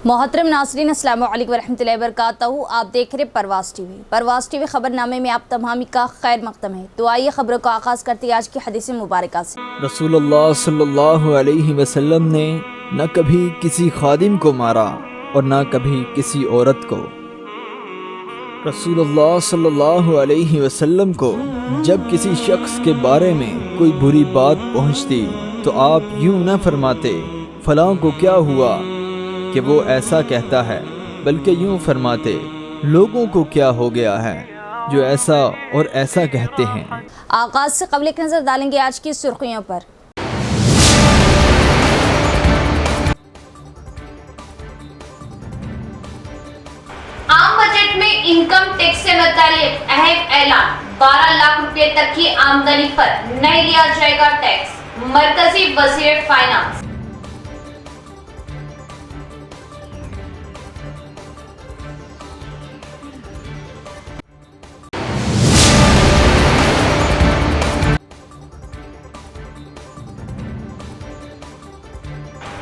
मोहतरम नाज़रीन अस्सलामु अलैकुम वरहमतुल्लाहि वबरकातुहू। आप देख रहे परवाज़ टीवी। परवाज़ टीवी खबरनामे में आप तमामी का खैर मकदम है। तो आइए खबरों का आगाज़ करते हैं आज की हदीस मुबारका से। रसूलुल्लाह सल्लल्लाहु अलैहि वसल्लम ने न कभी किसी खादिम को मारा और न कभी किसी औरत को। रसूलुल्लाह सल्लल्लाहु अलैहि वसल्लम को जब किसी शख्स के बारे में कोई बुरी बात पहुंचती तो आप यूं न फरमाते फलां को क्या हुआ कि वो ऐसा कहता है, बल्कि यूं फरमाते लोगों को क्या हो गया है जो ऐसा और ऐसा कहते हैं। आगाज से कबल एक नजर डालेंगे आज की सुर्खियों पर। आम बजट में इनकम टैक्स से मुतालिक अहम ऐलान, 12 लाख रुपए तक की आमदनी पर नहीं लिया जाएगा टैक्स। मरकजी वजीर फाइनेंस।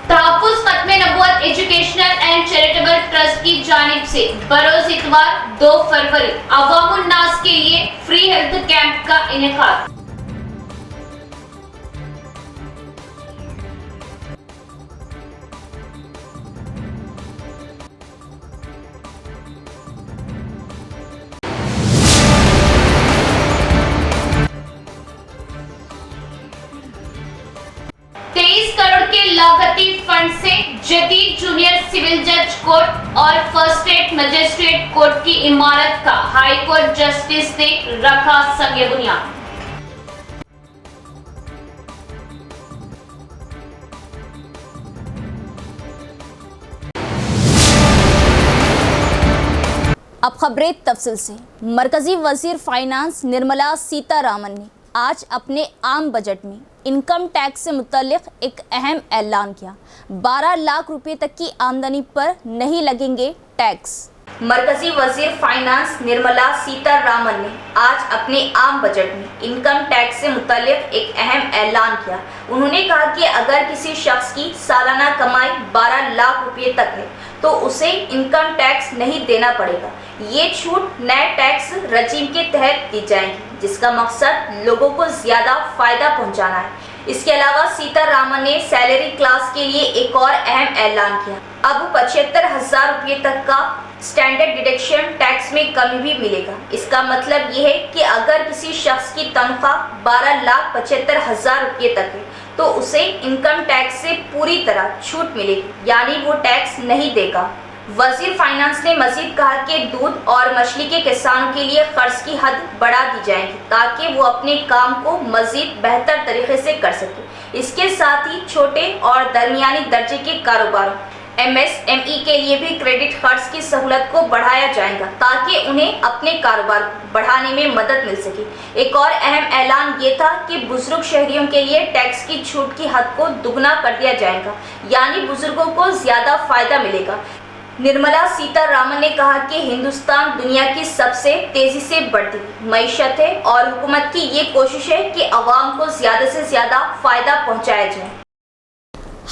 तहफ़्फ़ुज़ ख़त्मे नबूवत एजुकेशनल एंड चैरिटेबल ट्रस्ट की जानिब से बरोज़ इतवार 2 फरवरी अवामुन नास के लिए फ्री हेल्थ कैंप का इनेकाद। लागती फंड से जदीद जूनियर सिविल जज कोर्ट और फर्स्ट स्टेट मजिस्ट्रेट कोर्ट की इमारत का हाई कोर्ट जस्टिस ने रखा संग बुनियाद। अब खबरें तफसील से। मरकजी वजीर फाइनेंस निर्मला सीतारामन ने आज अपने आम बजट में इनकम टैक्स से मुतल्लिक एक अहम ऐलान किया। 12 लाख रुपए तक की आमदनी पर नहीं लगेंगे टैक्स। मरकजी वजीर फाइनेंस निर्मला सीतारामन ने आज अपने आम बजट में इनकम टैक्स से मुतल्लिक एक अहम ऐलान किया। उन्होंने कहा कि अगर किसी शख्स की सालाना कमाई 12 लाख रुपए तक है तो उसे इनकम टैक्स नहीं देना पड़ेगा। ये छूट नए टैक्स रजीम के तहत दी जाएगी, जिसका मकसद लोगों को ज्यादा फायदा पहुंचाना है। इसके अलावा सीतारामन ने सैलरी क्लास के लिए एक और अहम ऐलान किया। अब 75,000 रुपये तक का स्टैंडर्ड डिडक्शन टैक्स में कमी भी मिलेगा। इसका मतलब ये है कि अगर किसी शख्स की तनख्वाह 12,75,000 रुपये तक है तो उसे इनकम टैक्स से पूरी तरह छूट मिलेगी, यानी वो टैक्स नहीं देगा। वजीर फाइनेंस ने मजीद कहा कि दूध और मछली के किसानों के लिए कर्ज की हद बढ़ा दी जाएगी ताकि वो अपने काम को मजीद बेहतर तरीके से कर सके। इसके साथ ही छोटे और दरमियानी दर्जे के कारोबारों MSME के लिए भी क्रेडिट कार्ड्स की सहूलत को बढ़ाया जाएगा ताकि उन्हें अपने कारोबार बढ़ाने में मदद मिल सके। एक और अहम ऐलान ये था कि बुजुर्ग शहरियों के लिए टैक्स की छूट की हद को दुगना कर दिया जाएगा, यानी बुजुर्गों को ज्यादा फायदा मिलेगा। निर्मला सीतारामन ने कहा कि हिंदुस्तान दुनिया की सबसे तेजी से बढ़ती मईशत है और हुकूमत की ये कोशिश है कि अवाम को ज्यादा से ज्यादा फायदा पहुंचाया जाए।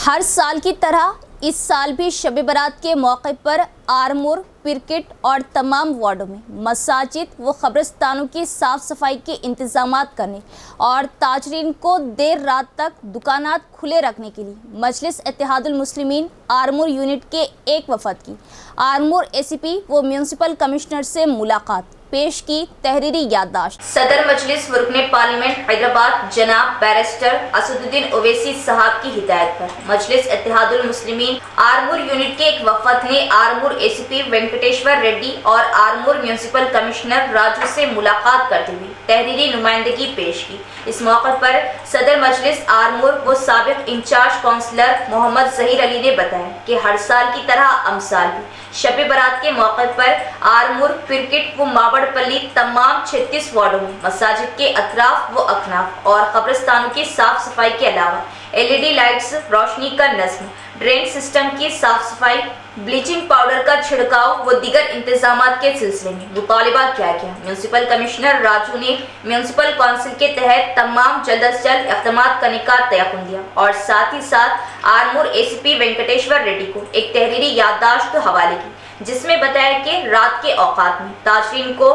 हर साल की तरह इस साल भी शब बरात के मौके पर आरमूर, पिरकिट और तमाम वार्डों में मसाजिद व कब्रिस्तानों की साफ़ सफाई के इंतजामात करने और ताजरीन को देर रात तक दुकानात खुले रखने के लिए मजलिस इत्तेहादुल मुस्लिमीन आरमूर यूनिट के एक वफद की आरमूर ACP व म्यूनसिपल कमिश्नर से मुलाकात, पेश की तहरीरी याददाश्त। सदर मजलिस रुकने पार्लियामेंट हैदराबाद जनाब बैरिस्टर असदुद्दीन ओवैसी साहब की हिदायत पर मजलिस इत्तेहादुल मुस्लिमीन आरमूर यूनिट के एक वफद ने आरमूर ACP वेंकटेश्वर रेड्डी और आरमूर म्यूनसिपल कमिश्नर राजू से मुलाकात करते हुए तहरीरी नुमाइंदगी पेश की। इस मौके पर सदर मजलिस आरमूर व साबिक इंचार्ज काउंसलर मोहम्मद जहीर अली ने बताया कि हर साल की तरह अमसाल भी शब बरात के मौके पर आरमूर, पिरकिट व माबड़पल्ली तमाम 36 वार्डों में मसाजिद के अतराफ व अखनाफ और कब्रिस्तानों की साफ सफाई के अलावा LED लाइट्स, रोशनी का नज़्म, ड्रेन सिस्टम की साफ सफाई, ब्लीचिंग पाउडर का छिड़काव व दीगर इंतजामात के सिलसिले में मुतालिबा किया गया। म्यूनसिपल कमिश्नर राजू ने म्यूनसिपल काउंसिल के तहत तमाम जल्द अज जल्द इक़दामात करने का तयक़ुन दिया और साथ ही साथ आरमूर एसीपी वेंकटेश्वर रेड्डी को एक तहरीरी याददाश्त हवाले की, जिसमें बताया कि रात के औकात में ताजरीन को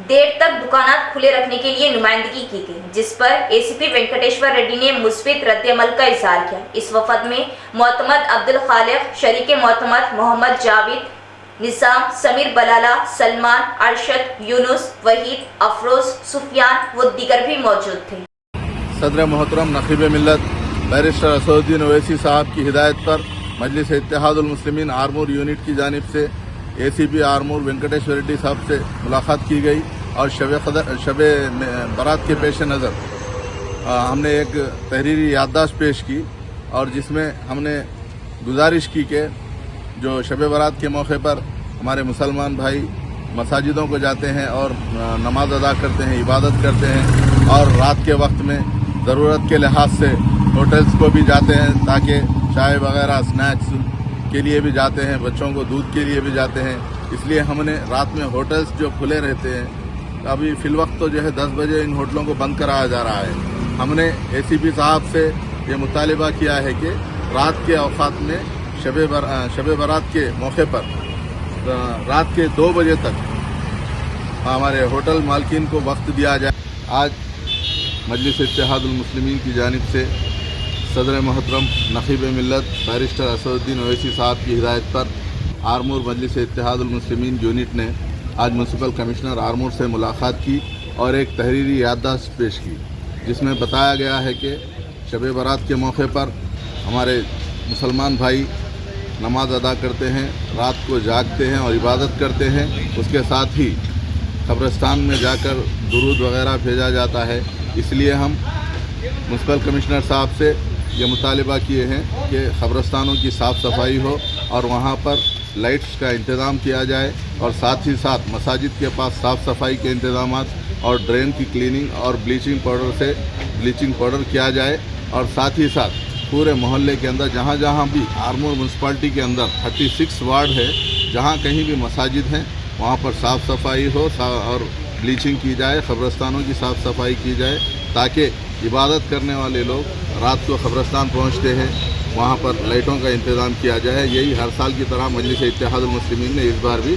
देर तक दुकानात खुले रखने के लिए नुमाइंदगी की गई, जिस पर एसीपी वेंकटेश्वर रेड्डी ने मुस्बित रद्द-ए-अमल का इज़हार किया। इस वफद में मोतमद अब्दुल खालिक, शरीक मोतमद मोहम्मद जावेद, निज़ाम, समीर बलाला, सलमान, अरशद, यूनुस, वहीद, अफरोज, सुफियान व दीगर भी मौजूद थे। सदर मोहतरम नक़ीब मिल्लत बैरिस्टर असदुद्दीन ओवैसी साहब की हिदायत पर मजलिस इत्तेहादुल मुस्लिमीन आरमूर यूनिट की जानिब से एसीपी आरमूर वेंकटेश्वर रेड्डी साहब से मुलाकात की गई और शब बारात के पेश नज़र हमने एक तहरीरी याददाश्त पेश की और जिसमें हमने गुजारिश की कि जो शब बारात के मौके पर हमारे मुसलमान भाई मसाजिदों को जाते हैं और नमाज अदा करते हैं, इबादत करते हैं और रात के वक्त में ज़रूरत के लिहाज से होटल्स को भी जाते हैं ताकि चाय वगैरह स्नैक्स के लिए भी जाते हैं, बच्चों को दूध के लिए भी जाते हैं। इसलिए हमने रात में होटल्स जो खुले रहते हैं, अभी फ़िल वक्त तो जो है 10 बजे इन होटलों को बंद कराया जा रहा है। हमने एसीपी साहब से ये मुतालिबा किया है कि रात के औकात में शब बारात के मौके पर रात के 2 बजे तक हमारे होटल मालकिन को वक्त दिया जाए। आज मजलिस इत्तेहादुल मुस्लिमीन की जानिब से सदर मोहतरम नक़ीब मिल्लत बैरिस्टर असदुद्दीन ओवैसी साहब की हिदायत पर आरमूर मजलिस इत्तेहादुल मुस्लिमीन यूनिट ने आज म्यूनसिपल कमिश्नर आरमूर से मुलाकात की और एक तहरीरी याददाश्त पेश की, जिसमें बताया गया है कि शब बारात के मौके पर हमारे मुसलमान भाई नमाज अदा करते हैं, रात को जागते हैं और इबादत करते हैं। उसके साथ ही कब्रिस्तान में जाकर दुरूद वगैरह भेजा जाता है। इसलिए हम म्यूनसिपल कमिश्नर साहब से ये मुतालिबा किए हैं कि कब्रिस्तानों की साफ़ सफाई हो और वहाँ पर लाइट्स का इंतज़ाम किया जाए और साथ ही साथ मसाजिद के पास साफ़ सफाई के इंतज़ामात और ड्रेन की क्लीनिंग और ब्लीचिंग पाउडर किया जाए और साथ ही साथ पूरे मोहल्ले के अंदर जहाँ जहाँ भी आरमूर म्यूनसिपाल्टी के अंदर 36 वार्ड है, जहाँ कहीं भी मसाजिद हैं वहाँ पर साफ़ सफाई हो और ब्लीचिंग की जाए, कब्रिस्तानों की साफ़ सफाई की जाए ताकि इबादत करने वाले लोग रात को कब्रिस्तान पहुँचते हैं, वहाँ पर लाइटों का इंतज़ाम किया जाए। यही हर साल की तरह मजलिस इत्तेहादुल मुस्लिमीन ने इस बार भी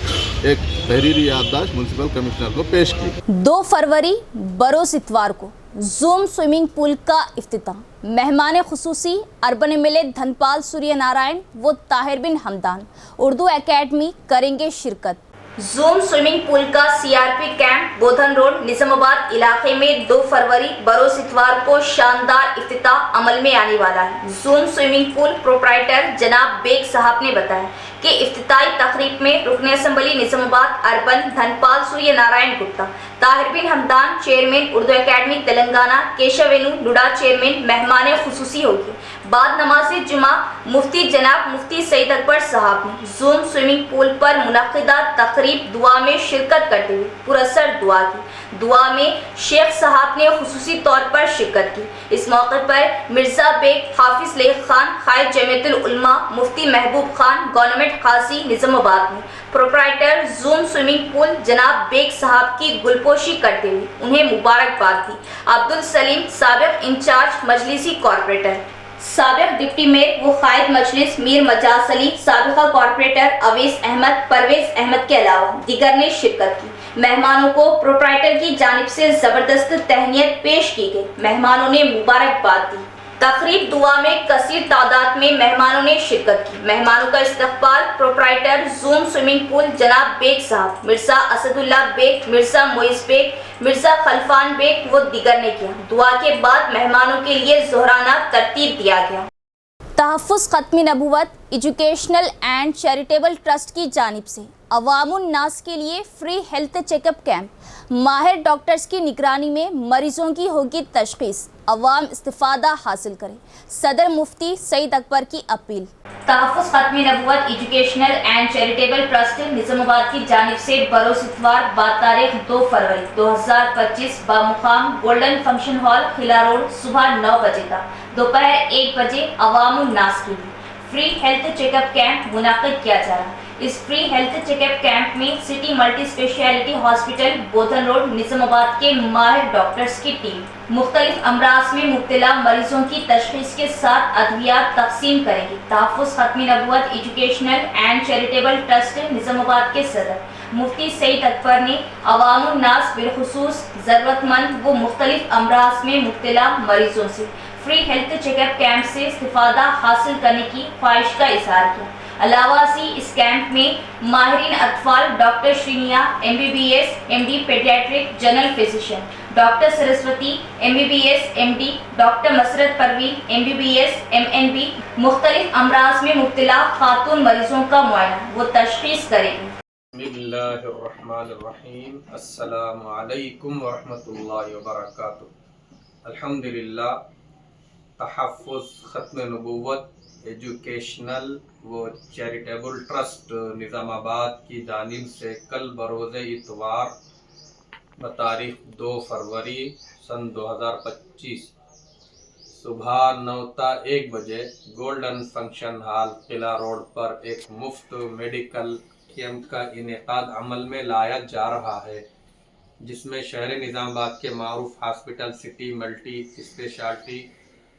एक तहरीरी याददाश्त म्यूनसिपल कमिश्नर को पेश की। 2 फरवरी बरोज़ इतवार को जूम स्विमिंग पूल का इफ्तिताह, मेहमान खुसूसी अर्बन एमएलए धनपाल सूर्य नारायण व ताहिर बिन हमदान उर्दू एकेडमी करेंगे शिरकत। जूम स्विमिंग पूल का सीआरपी कैंप बोधन रोड निजामाबाद इलाके में 2 फरवरी बरोज़ इतवार को शानदार इफ्तिताह अमल में आने वाला है। जूम स्विमिंग पूल प्रोप्राइटर जनाब बेग साहब ने बताया कि इफ्तिताही तकरीब में रुकन assembly Nizamabad urban Dhanpal Surya Narayana Gupta, Tahir bin Hamdan chairman Urdu academy Telangana, केशवेनु लुडा चेयरमैन मेहमान खुसूसी होगी। बाद नमाज जुमा मुफ्ती जनाब मुफ्ती सईद अकबर साहब ने जूम स्विमिंग पूल पर मुनक्किदा तकरीब दुआ में शिरकत करते हुए पुरअसर दुआ की। दुआ में शेख साहब ने खुसूसी तौर पर शिरकत की। इस मौके पर मिर्जा बेग, हाफिज लेख खान, कायद जमीयतुल उलमा, मुफ्ती महबूब खान, गवर्नमेंट काजी निजामाबाद ने प्रोप्राइटर जूम स्विमिंग पूल जनाब बेग साहब की गुलपोशी करते हुए उन्हें मुबारकबाद दी। अब्दुल सलीम साबिक इंचार्ज मजलिसी कॉर्पोरेटर, साबिक डिप्टी मेयर व कायद मजलिस मीर मजाज अली, साबिका कॉर्पोरेटर अवीस अहमद, परवेज अहमद के अलावा दीगर ने शिरकत की। मेहमानों को प्रोप्राइटर की जानिब से जबरदस्त तहनीत पेश की गई। मेहमानों ने मुबारकबाद दी। तकरीब दुआ में कसीर तादाद में मेहमानों ने शिरकत की। मेहमानों का इस्तकबाल प्रोप्राइटर जूम स्विमिंग पूल जनाब बेग साहब, मिर्जा असदुल्ला बेग, मिर्जा मोइज बेग, मिर्जा खलफान बेग व दीगर ने किया। दुआ के बाद मेहमानों के लिए जोहराना तरतीब दिया गया। तहफ़्फ़ुज़ ख़त्मी नबूवत एजुकेशनल एंड चैरिटेबल ट्रस्ट की जानिब से अवामुन नास के लिए फ्री हेल्थ चेकअप कैंप, माहिर डॉक्टर्स की निगरानी में मरीजों की होगी तशख़ीस, अवाम इस्तिफ़ादा हासिल करें। सदर मुफ्ती सईद अकबर की अपील। तहफ़्फ़ुज़ ख़त्मी नबूवत educational and charitable trust Nizamabad की जानिब से बरोज़ इतवार तारीख 2 फरवरी 2025 बामुकाम गोल्डन फंक्शन हॉल, खिला रोड, सुबह 9 बजे तक दोपहर 1 बजे अवामुन नास के लिए फ्री हेल्थ चेकअप कैंप मुनाकिद किया जा रहा है। इस फ्री हेल्थ चेकअप कैंप में सिटी मल्टी स्पेशलिटी हॉस्पिटल बोधन रोड निजामाबाद के माहिर डॉक्टर्स की टीम मुख्तलिफ अमराज में मुब्तला मरीजों की तशखीस के साथ अद्वियात तकसीम करेगी। तहफ़्फ़ुज़ ख़त्मी नबूवत educational and charitable trust Nizamabad के सदर मुफ्ती सईद अकबर ने अवामुन नास बिलखुसूस ज़रूरतमंद व मुख्तलिफ अमराज में मुब्तला मरीजों से फ्री हेल्थ चेकअप कैंप से इस्तिफादा हासिल करने की ख्वाहिश का इजहार किया। अलावा से इस कैंप में माहिरीन अतफाल doctor Shriniya MBBS MD paediatric general physician, doctor Saraswati MBBS MD, doctor Musarrat Parveen MBBS MNB मुख्तलिफ अमराज में मुब्तला खातून मरीजों का मुआयना व तशखीस करेगी। बिस्मिल्लाहिर्रहमानिर्रहीम। अस्सलामु अलैकुम वरहमतुल्लाहि वबरकातुहू। अल्हम्दुलिल्लाह। तहफ़्फ़ुज़ ख़त्म नबूवत एजुकेशनल व चैरिटेबल ट्रस्ट निज़ामाबाद की जानिब से कल बरोज़ इतवार बतारीख़ 2 फरवरी सन 2025 सुबह 9:01 बजे गोल्डन फंक्शन हॉल किला रोड पर एक मुफ्त मेडिकल कैंप का इनेकाद अमल में लाया जा रहा है, जिसमें शहर निज़ामाबाद के मारूफ hospital city multi speciality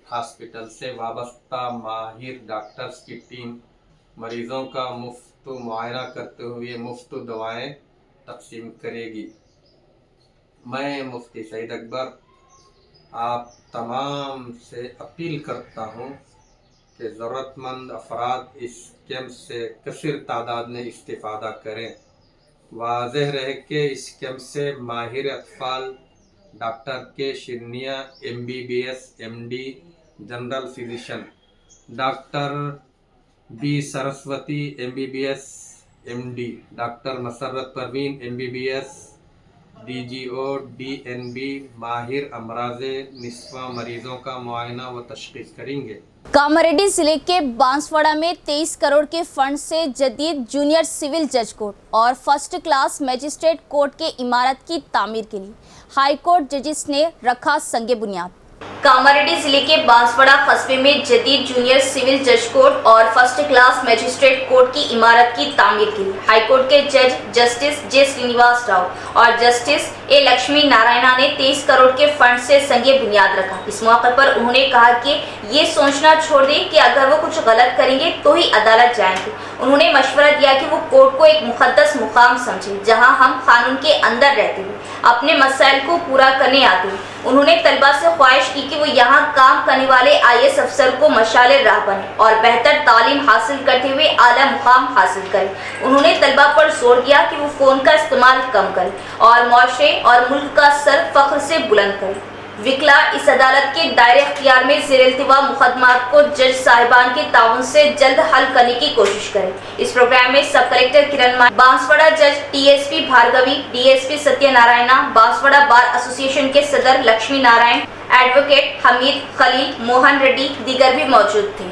hospital से वाबस्ता माहिर डॉक्टर्स की टीम मरीज़ों का मुफ्त मुआयना करते हुए मुफ्त दवाएं तकसीम करेगी। मैं मुफ्ती सईद अकबर आप तमाम से अपील करता हूं कि ज़रूरतमंद अफराद इस कैंप से कसीर तादाद में इस्तिफ़ादा करें। वाज़ेह रहे कि इस कैंप से माहिर अतफाल doctor K Shirniya MBBS MD general physician, doctor B Saraswati MBBS MD, doctor Musarrat Parveen MBBS DGO DNB माहिर अमराज़े निस्वा मरीज़ों का मुआयना व तशख़ीस करेंगे। कामारेड्डी जिले के बांसवाड़ा में 23 करोड़ के फंड से जदीद जूनियर सिविल जज कोर्ट और फर्स्ट क्लास मजिस्ट्रेट कोर्ट के इमारत की तामीर के लिए हाई कोर्ट जजिस ने रखा संगे बुनियाद। कामारेड्डी जिले के बांसवाड़ा कस्बे में जदीद जूनियर सिविल जज कोर्ट और फर्स्ट क्लास मजिस्ट्रेट कोर्ट की इमारत की तामीर के लिए हाई कोर्ट के जज जस्टिस J श्रीनिवास राव और जस्टिस A लक्ष्मी नारायणा ने 23 करोड़ के फंड से संगे बुनियाद रखा। इस मौके पर उन्होंने कहा कि ये सोचना छोड़ दें कि अगर वो कुछ गलत करेंगे तो ही अदालत जाएंगे। उन्होंने मशवरा दिया कि वो कोर्ट को एक मुक़द्दस मुकाम समझे, जहां हम कानून के अंदर रहते हुए अपने मसाइल को पूरा करने आते हैं। उन्होंने तलबा से ख्वाहिश की कि वो यहाँ काम करने वाले IAS अफसर को मशाले राह बने और बेहतर तालीम हासिल करते हुए आला मुकाम हासिल करें। उन्होंने तलबा पर जोर दिया कि वो फ़ोन का इस्तेमाल कम करें और मुआशरे और मुल्क का सर फख्र से बुलंद करें। विकला इस अदालत के दायरे इख्तियार में ज़ेर-इल्तिवा मुकदमात को जज साहिबान के ताउन से जल्द हल करने की कोशिश करें। इस प्रोग्राम में सब कलेक्टर किरण माई, बांसवाड़ा जज TSP Bhargavi, DSP Satyanarayana, Banswara bar association के सदर लक्ष्मी नारायण, एडवोकेट हमीद खलील, मोहन रेड्डी दीगर भी मौजूद थे।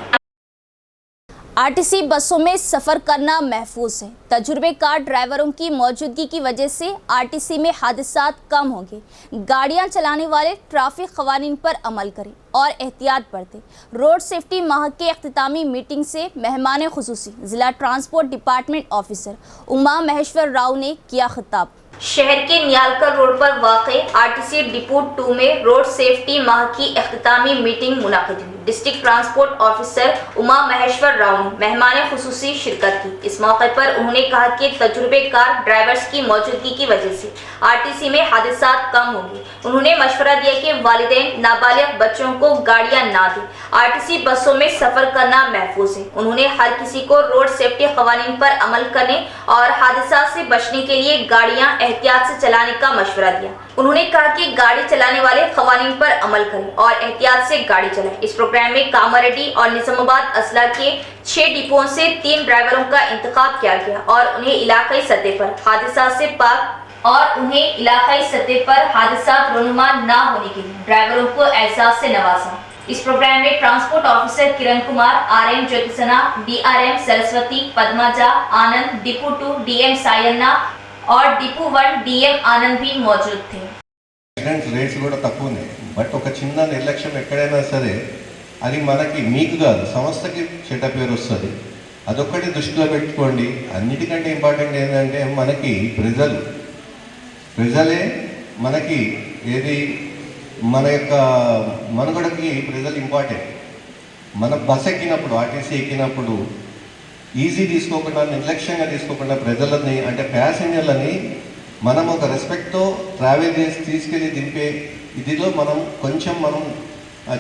RTC बसों में सफ़र करना महफूज है। तजुर्बेकार ड्राइवरों की मौजूदगी की वजह से RTC में हादसात कम होंगे। गाड़ियां चलाने वाले ट्रैफिक क़वानीन पर अमल करें और एहतियात बरतें। रोड सेफ्टी माह के अख्तितामी मीटिंग से मेहमान खुसूसी ज़िला transport department officer Uma Maheshwar Rao ने किया खिताब। शहर के नियालकर रोड पर वाक़े RTC डिपो 2 में रोड सेफ्टी माह की इख्तितामी मीटिंग मुनाकिद हुई। District transport officer Uma Maheshwar Rao ने मेहमान खुसूसी शिरकत की। इस मौके पर उन्होंने कहा कि तजुर्बेकार ड्राइवर्स की मौजूदगी की वजह से RTC में हादसात कम होंगे। उन्होंने मशवरा दिया कि वालिदैन नाबालिग बच्चों को गाड़ियां ना दें। RTC बसों में सफ़र करना महफूज है। उन्होंने हर किसी को रोड सेफ्टी क़वानीन पर अमल करने और हादसा से बचने के लिए गाड़ियां एहतियात से चलाने का मशवरा दिया। उन्होंने कहा कि गाड़ी चलाने वाले क़वानीन पर अमल करें और एहतियात से गाड़ी चलाएं। इस प्रोग्राम में कामारेड्डी और निजामाबाद अजला के 6 डिपों से 3 ड्राइवरों का इंतखाब किया गया और उन्हें इलाकाई सतह पर हादसा रोनुमा न होने के लिए ड्राइवरों को एहसास से नवाजा। इस प्रोग्राम में transport officer Kiran Kumar, RM ज्योतिसना, DRM Saraswati, Padmaja आनंद, डिपो 2 DM सायन्ना और डिपो 1 DM आनंद भी मौजूद थे। రేట్స్ కూడా తక్కువనే, బట్ ఒక చిన్న నిర్లక్ష్యం ఎక్కడైనా సరే అది మనకి మీకు కాదు సంస్థకి చెడ్డ పేరు వస్తుంది. అదొక్కటి దృష్టిలో పెట్టుకోండి. అన్నిటికంటే ఇంపార్టెంట్ ఏంటంటే మనకి ప్రజలే మనకి ఏది మన యొక్క మనుగడకి ప్రజలు ఇంపార్టెంట్. మన బస్ ఎక్కినప్పుడు ఆర్టీసీ ఎక్కినప్పుడు ఈజీ తీసుకోకుండా నిర్లక్ష్యంగా తీసుకోకుండా ప్రజలని అంటే ప్యాసింజర్లని మనం ఒక రెస్పెక్ట్తో ట్రావెల్ చేసి తీసుకెళ్ళి దింపే ఇదిలో మనం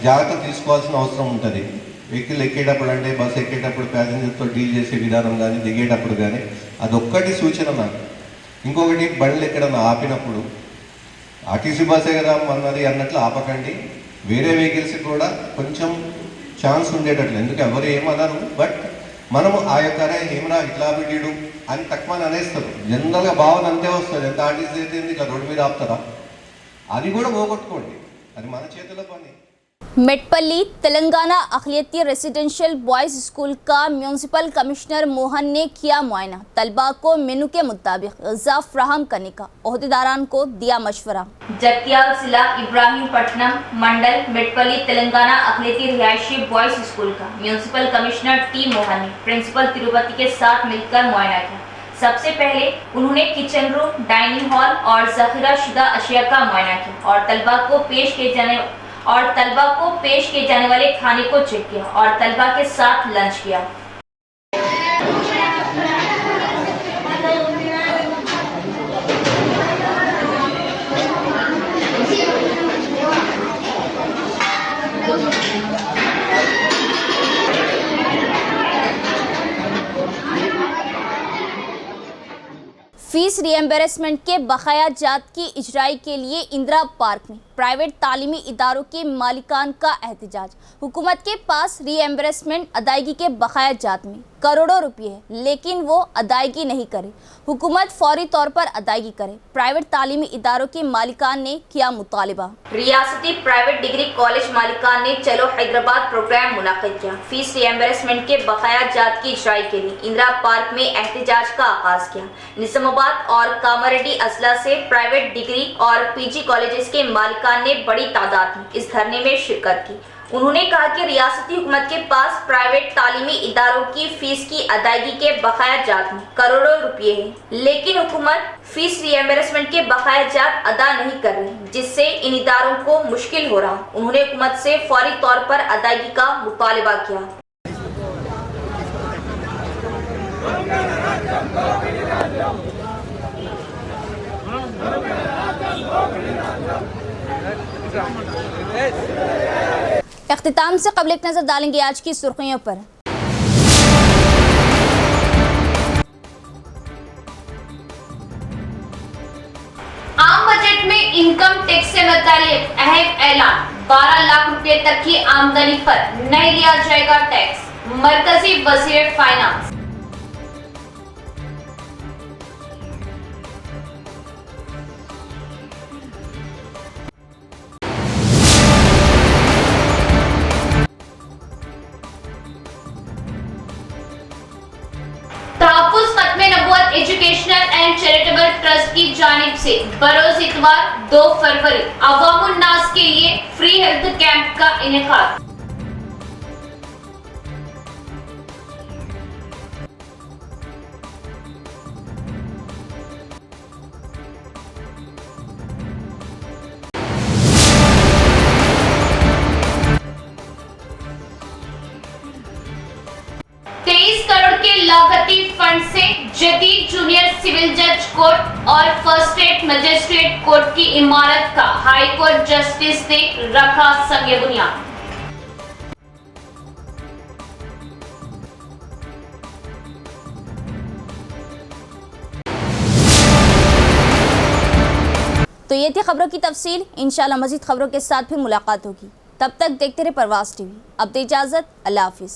జాగ్రత్త తీసుకోవాల్సిన అవసరం ఉంటుంది. వెహికల్ ఎక్కేటప్పుడు అంటే బస్సు ఎక్కేటప్పుడు ప్యాసింజర్తో డీల్ చేసే విధానం కానీ దిగేటప్పుడు కానీ అదొక్కటి సూచన నాకు. ఇంకొకటి బండ్లు ఎక్కడన్నా ఆపినప్పుడు ఆర్టీసీ బస్సే కదా అన్నది అన్నట్లు ఆపకండి. వేరే వెహికల్స్కి కూడా కొంచెం ఛాన్స్ ఉండేటట్లు, ఎందుకు ఎవరు ఏమన్నారు బట్ మనము ఆ యొక్క ఏమరా ఇట్లా పెట్టాడు అని తక్కువ అనేస్తారు. జనరల్గా భావన అంతే వస్తుంది. ఎంత ఆర్టీసీ అయితే ఇట్లా రోడ్డు మీద ఆపుతారా, అది కూడా పోగొట్టుకోండి. అది మన చేతిలో పని. Metpally Telangana अखिलती residential boys school का म्यूनसिपल कमिश्नर मोहन ने किया मुआयना। तलबा को मेनू के मुताबिक ग़िज़ा फराहम करने का ओहदेदारान को दिया मशवरा। जगतियाल जिला इब्राहिमपट्टनम मंडल मेटपल्ली तेलंगाना अखिलती रिहायशी बॉयज़ स्कूल का म्यूनसिपल कमिश्नर टी मोहन ने प्रिंसिपल तिरुपति के साथ मिलकर मुआयना किया। सबसे पहले उन्होंने किचन रूम, डाइनिंग हॉल और ज़ख़ीरा शुदा अशिया का मुआयना किया और तलबा को पेश किए जाने वाले खाने को चेक किया और तलबा के साथ लंच किया। फीस रिएम्बर्समेंट के बकाया जात की इजराई के लिए इंदिरा पार्क में प्राइवेट तालीमी इदारों के मालिकान का एहतजाज। हुकूमत के पास रिएम्बर्समेंट अदायगी के बकाया जात में करोड़ों रुपए है, लेकिन वो अदायगी नहीं करे। हुकूमत फौरी तौर पर अदायगी करे। प्राइवेट तालीमी इदारों के मालिकान ने किया मुतालिबा। रियासती प्राइवेट डिग्री कॉलेज मालिकान ने चलो हैदराबाद प्रोग्राम मुनाकिद किया। फीस रिएम्बर्समेंट के बकाया जात की इजराई के लिए इंदिरा पार्क में एहतजाज का आगाज किया। निजामाबाद और कामारेड्डी अजला से प्राइवेट डिग्री और पीजी कॉलेजेस के मालिकान ने बड़ी तादाद में इस धरने में शिरकत की। उन्होंने कहा कि रियासती हुकूमत के पास प्राइवेट तालीमी इदारों की फीस की अदायगी के बकाया जात में करोड़ों रुपए हैं, लेकिन हुकूमत फीस रिएम्बर्समेंट के बकाया जात अदा नहीं कर रही, जिससे इन इदारों को मुश्किल हो रहा। उन्होंने हुकूमत से फौरी तौर पर अदायगी का मुतालिबा किया। इख्तिताम से कबल एक नज़र डालेंगे आज की सुर्खियों पर। आम बजट में इनकम टैक्स से मुताल्लिक अहम ऐलान। 12 लाख रुपए तक की आमदनी पर नहीं लिया जाएगा टैक्स। मरकजी वज़ीर finance. Educational and charitable trust की जानिब से बरोज इतवार 2 फरवरी अवामुन नास के लिए फ्री हेल्थ कैंप का इनेकाद। लागती फंड से जदीद जूनियर सिविल जज कोर्ट और फर्स्ट स्टेट मजिस्ट्रेट कोर्ट की इमारत का हाई कोर्ट जस्टिस ने रखा संग बुनियाद। तो ये थी खबरों की तफसील। इंशाल्लाह मजीद खबरों के साथ फिर मुलाकात होगी। तब तक देखते रहे परवाज़ टीवी। अब दे इजाज़त। अल्लाह हाफिज़।